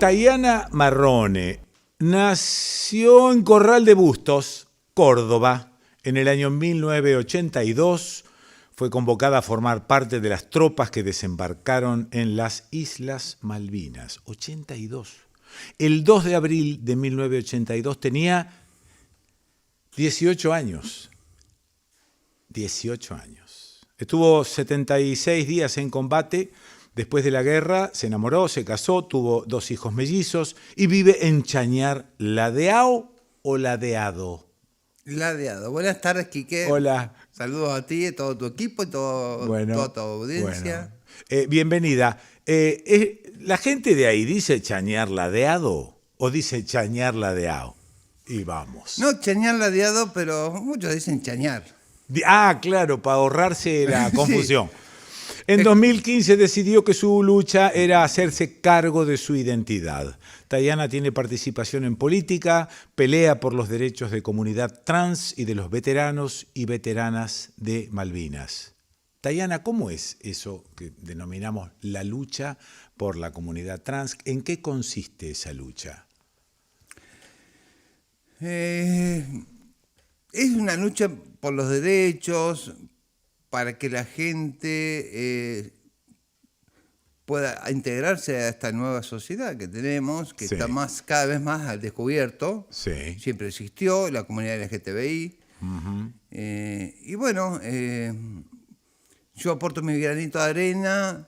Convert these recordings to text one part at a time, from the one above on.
Tayana Marrone nació en Corral de Bustos, Córdoba, en el año 1982. Fue convocada a formar parte de las tropas que desembarcaron en las Islas Malvinas. 82. El 2 de abril de 1982 tenía 18 años. 18 años. Estuvo 76 días en combate. Después de la guerra se enamoró, se casó, tuvo 2 hijos mellizos y vive en Chañar. ¿Ladeao o Ladeado? Ladeado. Buenas tardes, Quique. Hola. Saludos a ti, a todo tu equipo y toda tu audiencia. Bienvenida. ¿La gente de ahí dice Chañar Ladeado o dice Chañar Ladeao? Y vamos. No, Chañar Ladeado, pero muchos dicen Chañar. Ah, claro, para ahorrarse la confusión. Sí. En 2015 decidió que su lucha era hacerse cargo de su identidad. Tayana tiene participación en política, pelea por los derechos de comunidad trans y de los veteranos y veteranas de Malvinas. Tayana, ¿cómo es eso que denominamos la lucha por la comunidad trans? ¿En qué consiste esa lucha? Es una lucha por los derechos, para que la gente pueda integrarse a esta nueva sociedad que tenemos, que está cada vez más al descubierto. Sí. Siempre existió la comunidad LGTBI. Uh-huh. Y bueno, yo aporto mi granito de arena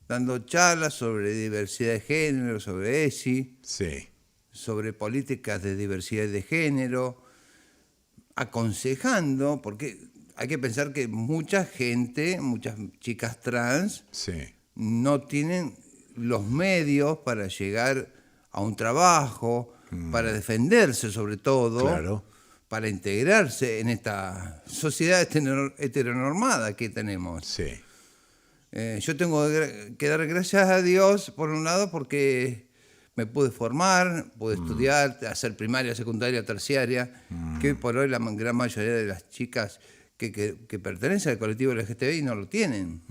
dando charlas sobre diversidad de género, sobre ESI, sobre políticas de diversidad de género, aconsejando, porque hay que pensar que mucha gente, muchas chicas trans, no tienen los medios para llegar a un trabajo, para defenderse sobre todo, para integrarse en esta sociedad heteronormada que tenemos. Yo tengo que dar gracias a Dios, por un lado, porque me pude formar, pude estudiar, hacer primaria, secundaria, terciaria, que hoy por hoy la gran mayoría de las chicas que pertenecen al colectivo LGTBI no lo tienen.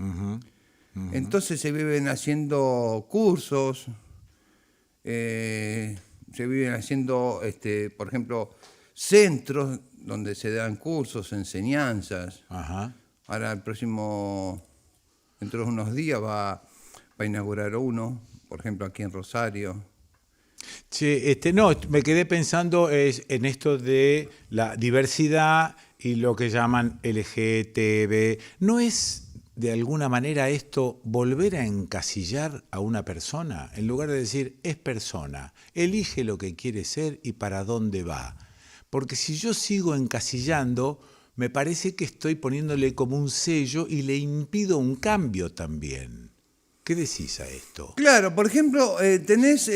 Entonces se viven haciendo cursos, se viven haciendo, por ejemplo, centros donde se dan cursos, enseñanzas. Ahora dentro de unos días va a inaugurar uno, por ejemplo, aquí en Rosario. No, me quedé pensando en esto de la diversidad y lo que llaman LGTB. ¿No es de alguna manera esto volver a encasillar a una persona? En lugar de decir, es persona, elige lo que quiere ser y para dónde va. Porque si yo sigo encasillando, me parece que estoy poniéndole como un sello y le impido un cambio también. ¿Qué decís a esto? Claro, por ejemplo, tenés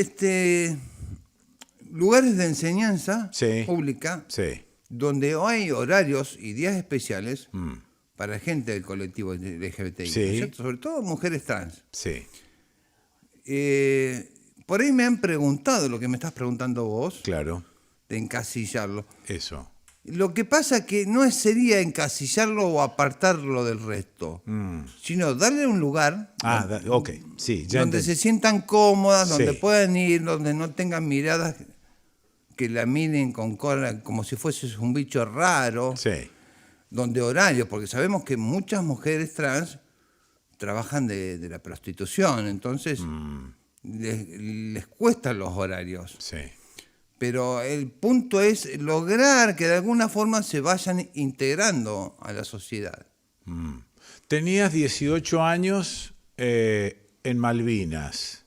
lugares de enseñanza pública donde hay horarios y días especiales para gente del colectivo LGBTI, ¿cierto? Sobre todo mujeres trans. Por ahí me han preguntado lo que me estás preguntando vos. Claro. De encasillarlo. Eso. Lo que pasa es que no sería encasillarlo o apartarlo del resto, sino darle un lugar donde se sientan cómodas, donde puedan ir, donde no tengan miradas que la miren con cola como si fuese un bicho raro, donde horarios, porque sabemos que muchas mujeres trans trabajan de la prostitución, entonces les cuestan los horarios. Pero el punto es lograr que de alguna forma se vayan integrando a la sociedad. Tenías 18 años en Malvinas.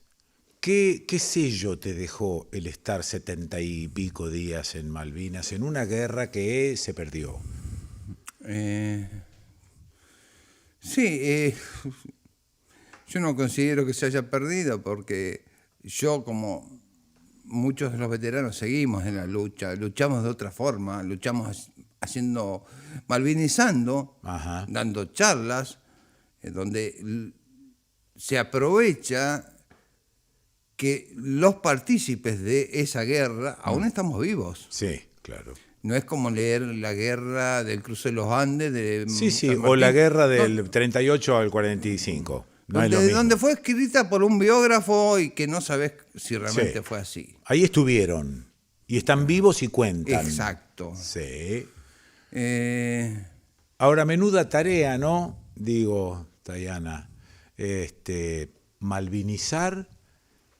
¿Qué sello te dejó el estar 70 y pico días en Malvinas en una guerra que se perdió? Yo no considero que se haya perdido porque yo, como muchos de los veteranos, seguimos en la lucha, luchamos de otra forma, luchamos malvinizando, dando charlas, donde se aprovecha que los partícipes de esa guerra aún estamos vivos. Claro. No es como leer la guerra del cruce de los Andes de o la guerra del 38 al 45. No es lo mismo. Donde fue escrita por un biógrafo y que no sabes si realmente fue así. Ahí estuvieron. Y están vivos y cuentan. Exacto. Sí. Ahora, menuda tarea, ¿no? Digo, Tayana, malvinizar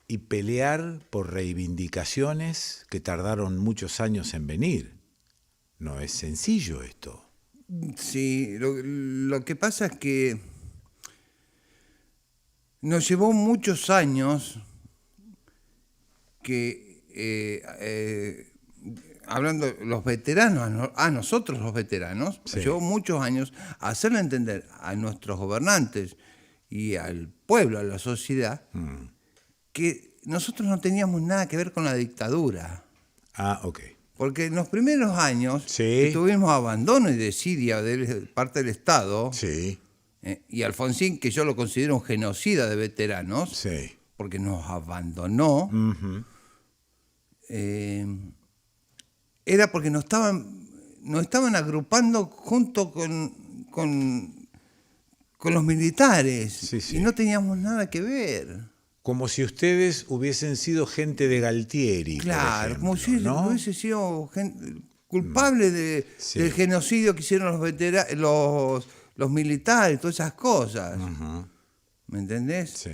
y pelear por reivindicaciones que tardaron muchos años en venir. No es sencillo esto. Sí, lo que pasa es que nos llevó muchos años que, hablando los veteranos, a nosotros los veteranos, nos llevó muchos años hacerle entender a nuestros gobernantes y al pueblo, a la sociedad, que nosotros no teníamos nada que ver con la dictadura. Ah, ok. Porque en los primeros años tuvimos abandono y desidia de parte del Estado. Sí. Y Alfonsín, que yo lo considero un genocida de veteranos, porque nos abandonó, era porque nos estaban agrupando junto con los militares y no teníamos nada que ver. Como si ustedes hubiesen sido gente de Galtieri. Claro, por ejemplo, como si ¿no? hubiese sido culpable del genocidio que hicieron los militares, todas esas cosas. ¿Me entendés? Sí.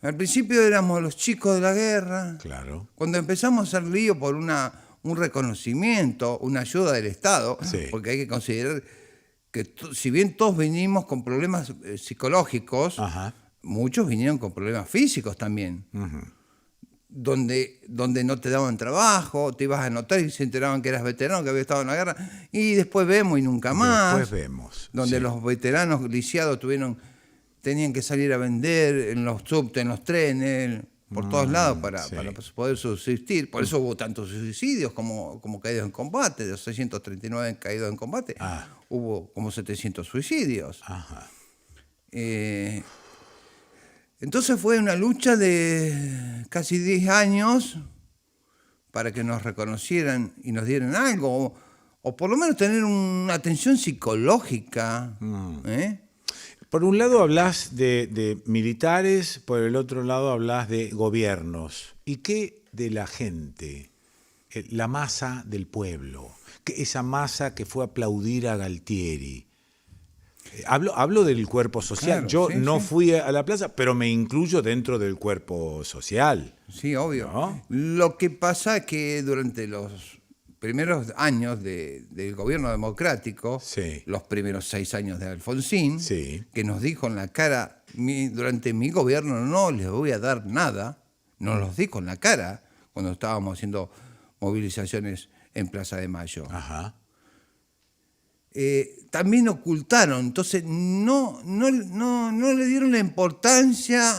Al principio éramos los chicos de la guerra. Claro. Cuando empezamos a hacer lío por un reconocimiento, una ayuda del Estado, porque hay que considerar que si bien todos vinimos con problemas psicológicos, muchos vinieron con problemas físicos también. Donde no te daban trabajo, te ibas a anotar y se enteraban que eras veterano, que había estado en la guerra, y después vemos y nunca más. Después vemos. Donde los veteranos lisiados tenían que salir a vender en los subtes, en los trenes, por todos lados para poder subsistir. Por eso hubo tantos suicidios como caídos en combate. De los 639 caídos en combate, hubo como 700 suicidios. Entonces fue una lucha de casi 10 años para que nos reconocieran y nos dieran algo, o por lo menos tener una atención psicológica. Por un lado hablas de militares, por el otro lado hablas de gobiernos. ¿Y qué de la gente? La masa del pueblo, esa masa que fue a aplaudir a Galtieri. Hablo del cuerpo social. Yo no fui a la plaza, pero me incluyo dentro del cuerpo social. Sí, obvio. ¿No? Lo que pasa es que durante los primeros años del gobierno democrático, los primeros 6 años de Alfonsín, que nos dijo en la cara, durante mi gobierno no les voy a dar nada, nos los dijo en la cara cuando estábamos haciendo movilizaciones en Plaza de Mayo. También ocultaron, entonces no le dieron la importancia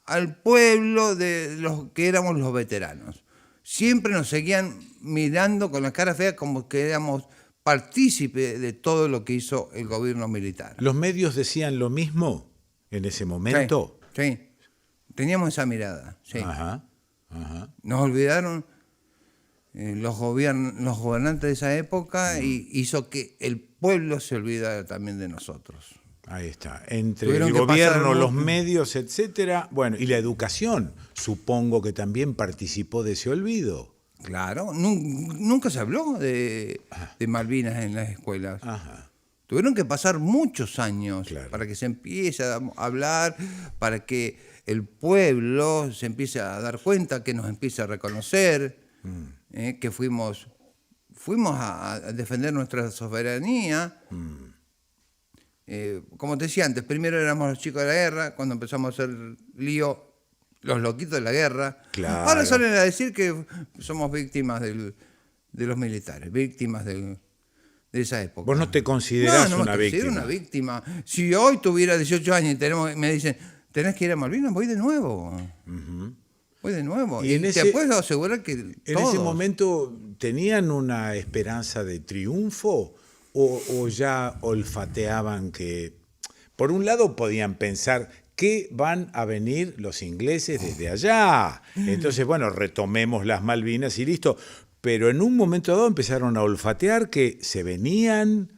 al pueblo de los que éramos los veteranos. Siempre nos seguían mirando con la cara fea como que éramos partícipes de todo lo que hizo el gobierno militar. ¿Los medios decían lo mismo en ese momento? Sí. Teníamos esa mirada. Sí. Nos olvidaron los gobernantes de esa época y hizo que el pueblo se olvidara también de nosotros. Ahí está. Entre el gobierno, los medios, etcétera. Bueno, y la educación, supongo que también participó de ese olvido. Claro, nunca se habló de Malvinas en las escuelas. Tuvieron que pasar muchos años para que se empiece a hablar, para que el pueblo se empiece a dar cuenta, que nos empiece a reconocer, que fuimos a defender nuestra soberanía. Como te decía antes, primero éramos los chicos de la guerra, cuando empezamos a hacer lío, los loquitos de la guerra. Ahora salen a decir que somos víctimas de los militares, víctimas de esa época. ¿Vos no te considerás una víctima? Una víctima. Si hoy tuviera 18 años y me dicen, tenés que ir a Malvinas, voy de nuevo. Voy de nuevo. Y te puedo asegurar que en ese momento tenían una esperanza de triunfo o ya olfateaban que, por un lado podían pensar que van a venir los ingleses desde allá. Entonces, bueno, retomemos las Malvinas y listo. Pero en un momento dado empezaron a olfatear que se venían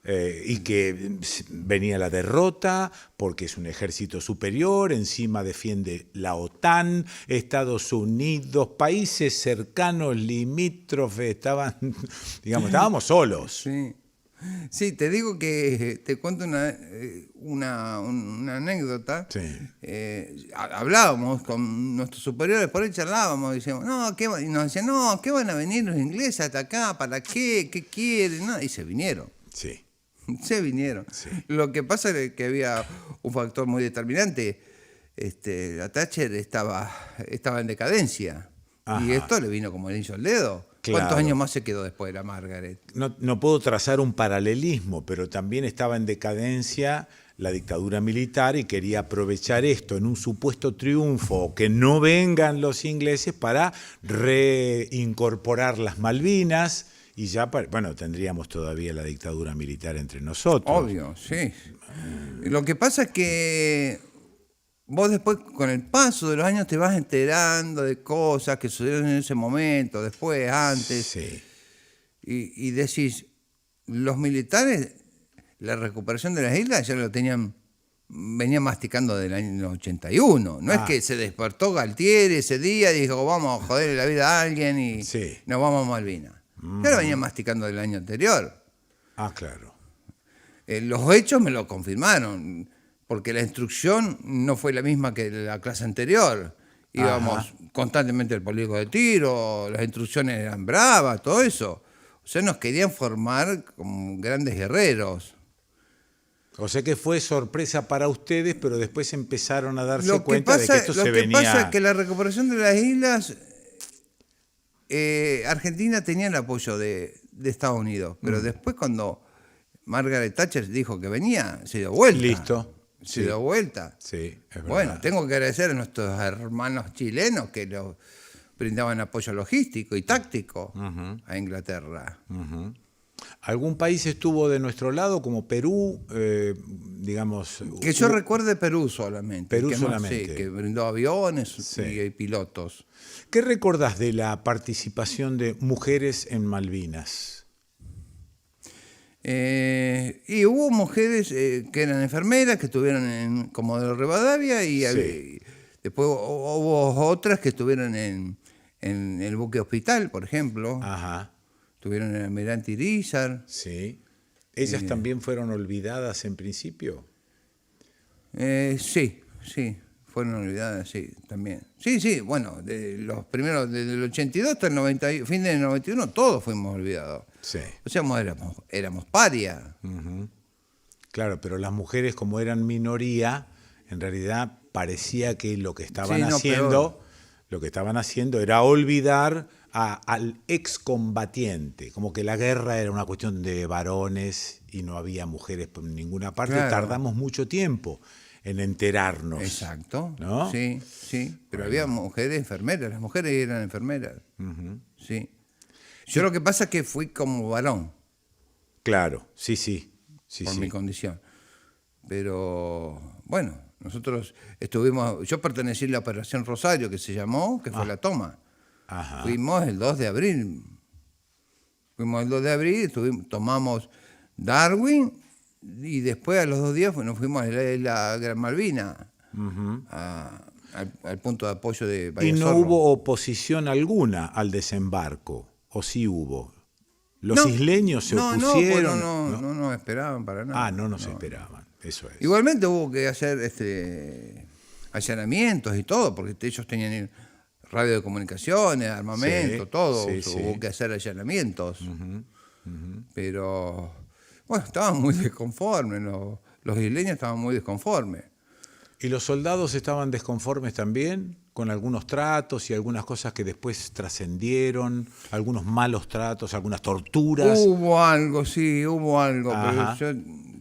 y que venía la derrota porque es un ejército superior, encima defiende la OTAN, Estados Unidos, países cercanos, limítrofes, estábamos solos. Sí. Sí, te digo que te cuento una anécdota. Sí. Hablábamos con nuestros superiores, por ahí charlábamos, y decíamos, y nos decían, ¿qué van a venir los ingleses hasta acá? ¿Para qué? ¿Qué quieren? No, y se vinieron. Sí. Se vinieron. Sí. Lo que pasa es que había un factor muy determinante. La Thatcher estaba en decadencia. Ajá. Y esto le vino como el anillo al dedo. Claro. ¿Cuántos años más se quedó después de la Margaret? No puedo trazar un paralelismo, pero también estaba en decadencia la dictadura militar y quería aprovechar esto en un supuesto triunfo, que no vengan los ingleses para reincorporar las Malvinas y ya, tendríamos todavía la dictadura militar entre nosotros. Obvio, sí. Lo que pasa es que vos después, con el paso de los años, te vas enterando de cosas que sucedieron en ese momento, después, antes. Sí. Y decís, los militares, la recuperación de las islas ya lo venían masticando del año 81. No es que se despertó Galtieri ese día y dijo, vamos a joder la vida a alguien y nos vamos a Malvinas. Ya lo venían masticando del año anterior. Claro. Los hechos me lo confirmaron. Porque la instrucción no fue la misma que la clase anterior. Íbamos constantemente al polígono de tiro, las instrucciones eran bravas, todo eso. O sea, nos querían formar como grandes guerreros. O sea que fue sorpresa para ustedes, pero después empezaron a darse cuenta de que esto se venía... Lo que pasa es que la recuperación de las islas, Argentina tenía el apoyo de Estados Unidos, pero después cuando Margaret Thatcher dijo que venía, se dio vuelta. Listo. Se dio vuelta. Sí, es verdad. Bueno, tengo que agradecer a nuestros hermanos chilenos que nos brindaban apoyo logístico y táctico a Inglaterra. ¿Algún país estuvo de nuestro lado, como Perú, digamos? Que yo recuerde Perú solamente. Perú solamente. Sí, que brindó aviones y pilotos. ¿Qué recordás de la participación de mujeres en Malvinas? Y hubo mujeres que eran enfermeras, que estuvieron en Comodoro Rivadavia, y después hubo otras que estuvieron en el buque hospital, por ejemplo. Estuvieron en el Almirante Irizar. Sí. ¿Ellas también fueron olvidadas en principio? Sí, fueron olvidadas, sí, también. Sí, bueno, de los primeros, desde el 82 hasta el fin del 91, todos fuimos olvidados. Sí. O sea, éramos parias. Claro, pero las mujeres, como eran minoría, en realidad parecía que lo que estaban haciendo era olvidar al excombatiente, como que la guerra era una cuestión de varones y no había mujeres por ninguna parte. Claro. Tardamos mucho tiempo en enterarnos. Exacto, ¿no? Sí, pero había mujeres enfermeras, las mujeres eran enfermeras, sí. Yo lo que pasa es que fui como varón. Claro, sí. Por mi condición. Pero, bueno, nosotros yo pertenecí a la Operación Rosario, que se llamó, que fue la toma. Fuimos el 2 de abril. Tomamos Darwin, y después a los 2 días nos fuimos a la Gran Malvina, al punto de apoyo de Bahía ¿Y no Zorro. hubo oposición alguna al desembarco? ¿O sí hubo? ¿Los isleños se opusieron? No nos esperaban para nada. No nos esperaban, eso es. Igualmente hubo que hacer allanamientos y todo, porque ellos tenían radio de comunicaciones, armamento, todo. Hubo que hacer allanamientos. Pero, bueno, estaban muy desconformes, los isleños estaban muy desconformes. ¿Y los soldados estaban desconformes también? Con algunos tratos y algunas cosas que después trascendieron, algunos malos tratos, algunas torturas. Hubo algo, pero yo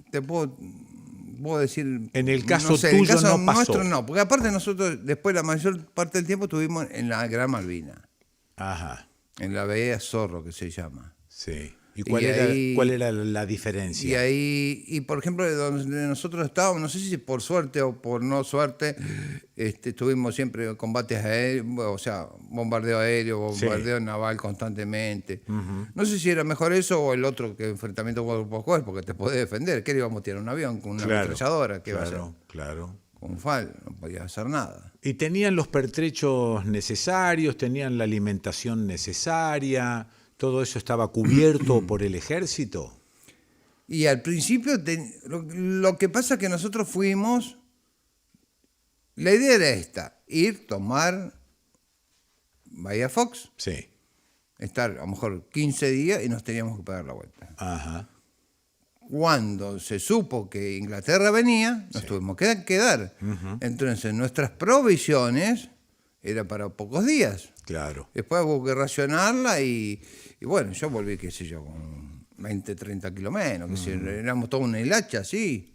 te puedo decir... En el caso tuyo no pasó. Nuestro no, porque aparte nosotros después la mayor parte del tiempo estuvimos en la Gran Malvina. En la Bahía Zorro, que se llama. Sí. ¿Y cuál era la diferencia? Y por ejemplo, donde nosotros estábamos, no sé si por suerte o por no suerte, tuvimos siempre combates aéreos, o sea, bombardeo aéreo, bombardeo naval constantemente. No sé si era mejor eso o el otro que enfrentamiento cuerpo a cuerpo, porque te podés defender. ¿Qué le íbamos a tirar un avión con una ametralladora? ¿Qué iba a hacer? Claro. Con un FAL, no podía hacer nada. ¿Y tenían los pertrechos necesarios? ¿Tenían la alimentación necesaria? ¿Todo eso estaba cubierto por el ejército? Y al principio, lo que pasa es que nosotros fuimos, la idea era esta, tomar Bahía Fox, sí, estar a lo mejor 15 días y nos teníamos que pagar la vuelta. Ajá. Cuando se supo que Inglaterra venía, nos tuvimos que quedar. Entonces nuestras provisiones eran para pocos días. Claro. Después hubo que racionarla y bueno, yo volví, qué sé yo, con 20, 30 kilos menos, que éramos toda una hilacha, así.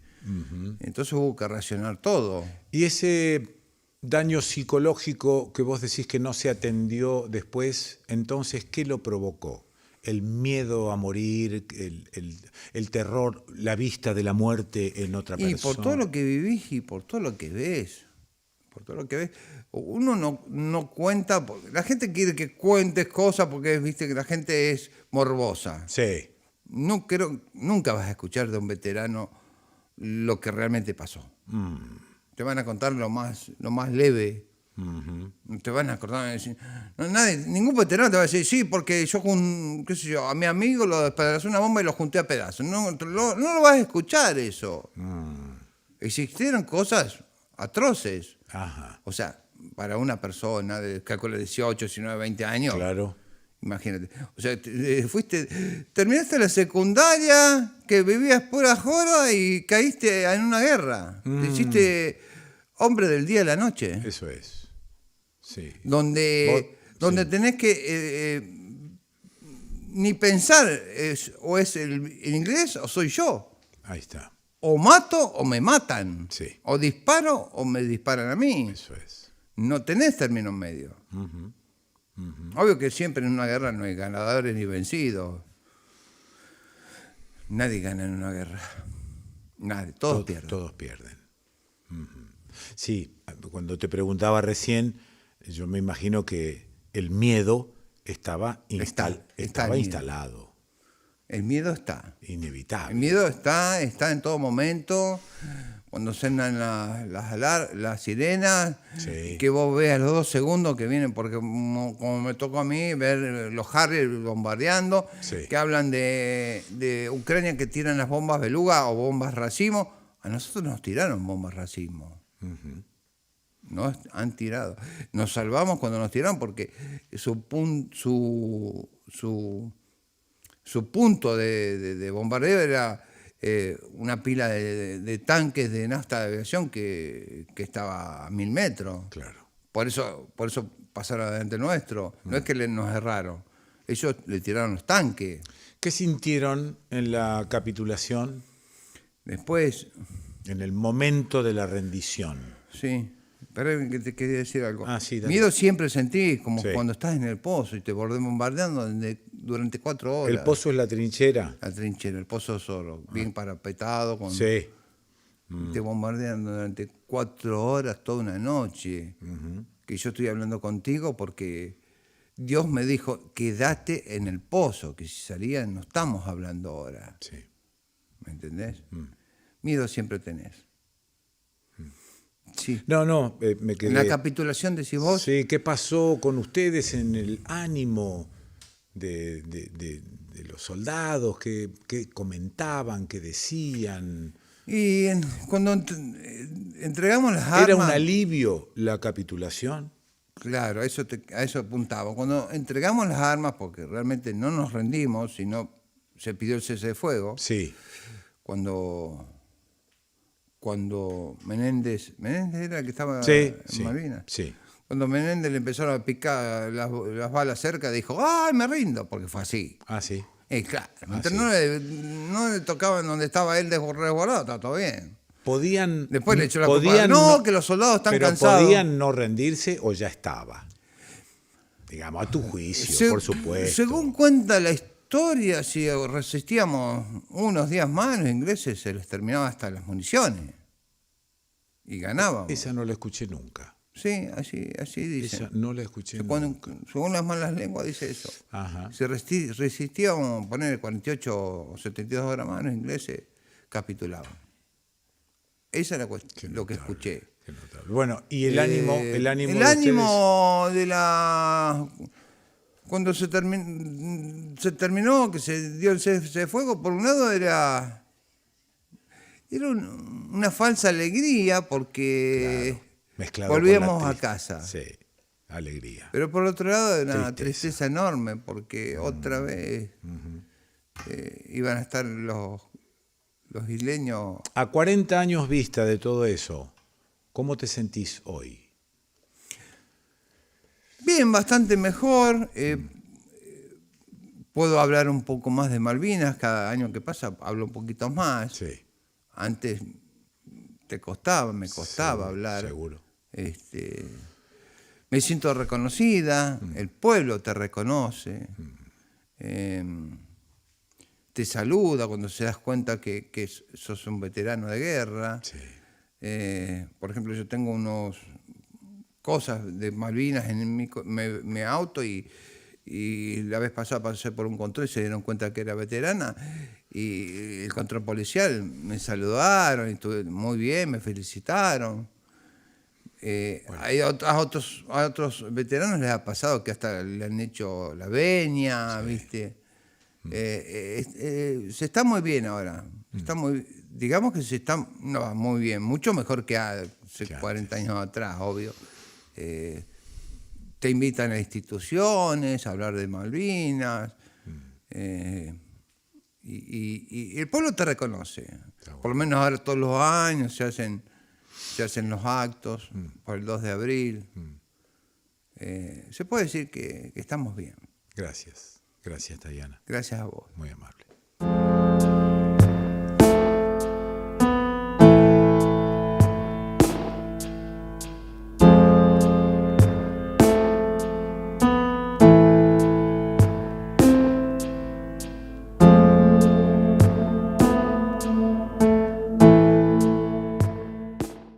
Entonces hubo que racionar todo. ¿Y ese daño psicológico que vos decís que no se atendió después, entonces, qué lo provocó? ¿El miedo a morir, el terror, la vista de la muerte en otra persona? Y por todo lo que vivís y por todo lo que ves. Uno no cuenta, la gente quiere que cuentes cosas porque viste que la gente es morbosa. Sí. Nunca vas a escuchar de un veterano lo que realmente pasó. Te van a contar lo más leve. Te van a acordar, decir, ningún veterano te va a decir, sí, porque yo qué sé yo, a mi amigo lo despedacé una bomba y lo junté a pedazos. No lo vas a escuchar eso. Existieron cosas atroces. Ajá. O sea, para una persona de calculo 18, 19, 20 años. Claro. Imagínate. O sea, terminaste la secundaria, que vivías pura joda y caíste en una guerra. Te hiciste hombre del día a la noche. Eso es. Sí. Donde tenés que ni pensar, o es el inglés o soy yo. Ahí está. O mato o me matan. Sí. O disparo o me disparan a mí. Eso es. No tenés término medio. Obvio que siempre en una guerra no hay ganadores ni vencidos. Nadie gana en una guerra. Nadie. Todos pierden. Todos pierden. Sí, cuando te preguntaba recién, yo me imagino que el miedo estaba instalado. El miedo está. Inevitable. El miedo está en todo momento. Cuando suenan las sirenas, que vos veas los 2 segundos que vienen, porque como me tocó a mí ver los Harrier bombardeando, que hablan de Ucrania que tiran las bombas beluga o bombas racimo. A nosotros nos tiraron bombas racimo. Nos han tirado. Nos salvamos cuando nos tiraron porque su punto de bombardeo era una pila de tanques de nafta de aviación que estaba a 1000 metros. Claro. Por eso pasaron adelante nuestro. No es que nos erraron. Ellos le tiraron los tanques. ¿Qué sintieron en la capitulación? Después... En el momento de la rendición. Sí. Pero que te quería decir algo. Sí, miedo siempre sentís, como cuando estás en el pozo y te bombardeando durante 4 horas. ¿El pozo es la trinchera? La trinchera, el pozo solo, bien parapetado. Sí. Te bombardean durante 4 horas, toda una noche. Que yo estoy hablando contigo porque Dios me dijo, quédate en el pozo, que si salían no estamos hablando ahora. Sí. ¿Me entendés? Miedo siempre tenés. Sí. No, me quedé... En la capitulación decís vos. Sí, ¿qué pasó con ustedes en el ánimo de los soldados? ¿Qué comentaban? ¿Qué decían? Y cuando entregamos las armas... ¿Era un alivio la capitulación? Claro, a eso apuntaba. Cuando entregamos las armas, porque realmente no nos rendimos, sino se pidió el cese de fuego. Sí. Cuando Menéndez era el que estaba en Malvinas. Sí. Cuando Menéndez le empezaron a picar las balas cerca, dijo, ¡ay, me rindo! Porque fue así. Sí. Claro, no le tocaban donde estaba él resguardado, está todo bien. Después le echó la culpa. Que los soldados están cansados. ¿Pero podían no rendirse o ya estaba? Digamos, a tu juicio, por supuesto. Según cuenta historia, si resistíamos unos días más, los ingleses se les terminaba hasta las municiones. Y ganábamos. Esa no la escuché nunca. Sí, así dice. Esa no la escuché nunca. Según las malas lenguas dice eso. Ajá. Si resistíamos, poner 48 o 72 horas más, los ingleses capitulaban. Esa es lo que escuché. Qué notable. Bueno, y el ánimo El de ánimo de la... Cuando se terminó, que se dio el cese de fuego, por un lado era una falsa alegría porque mezclado volvíamos con la a casa. Sí, alegría. Pero por otro lado era una Tristeza. tristeza enorme porque otra vez iban a estar los isleños. A 40 años vista de todo eso, ¿cómo te sentís hoy? Bien, bastante mejor. Puedo hablar un poco más de Malvinas. Cada año que pasa hablo un poquito más. Sí. Antes me costaba hablar. Seguro. Me siento reconocida, el pueblo te reconoce, te saluda cuando se das cuenta que sos un veterano de guerra. Sí. Por ejemplo, yo tengo unos cosas de Malvinas en mi auto y la vez pasada pasé por un control y se dieron cuenta que era veterana y el control policial me saludaron y estuve muy bien, me felicitaron. A otros veteranos les ha pasado que hasta le han hecho la venia, ¿viste? Se está muy bien ahora. Digamos que no va muy bien, mucho mejor que hace 40 años atrás, obvio. Te invitan a instituciones a hablar de Malvinas. Y el pueblo te reconoce. Bueno. Por lo menos ahora todos los años se hacen los actos por el 2 de abril. Se puede decir que estamos bien. Gracias, Tayana. Gracias a vos. Muy amable.